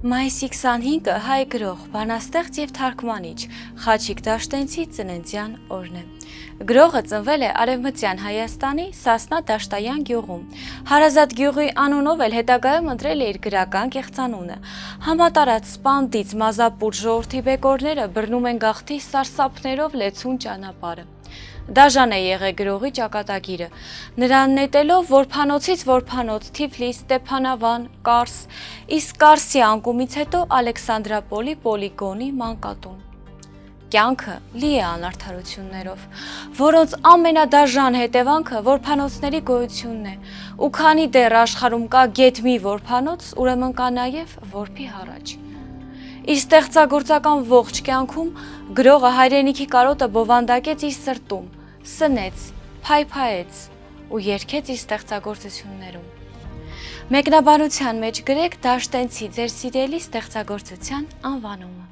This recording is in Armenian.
Մայիսի 25-ը հայ գրող, բանաստեղծ և թարգմանիչ Խաչիկ Դաշտենցի ծննդյան օրն է։ Գրողը ծնվել է Արևմտյան Հայաստանի Սասնա Դաշտայան գյուղում։ Հարազատ գյուղի անունով էլ հետագայում ընտրել է իր գրական կեղծանունը։ Համատարած սպանդից մազապուտ ժողովրդի բեկորները բռնում են գաղթի սարսափներով լեցուն ճանապարհը։ Դաժան է եղել գրողի ճակատագիրը, նրան նետելով որփանոցից որփանոց, Թիֆլիս, Ստեփանավան, Կարս, իսկ Կարսի անկումից հետո Ալեքսանդրապոլի պոլիգոնի մանկատուն։ Կյանքը լի է անարդարություններով, որոնց ամենադաժան հետևանքը որփանոցների գոյությունն է, ու քանի դեռ աշխարհում կա գեթ մի որփանոց, ուրեմն կա նաև որբի հառաչ։ Իր ստեղծագործական ողջ կյանքում գրողը հայրենիքի կարոտը բովանդակեց իր սրտում, սնեց, փայփայեց ու երգեց իր ստեղծագործություններում։ Մեկնաբանության մեջ գրեք Դաշտենցի ձեր սիրելի ստեղծագործության անվանումը։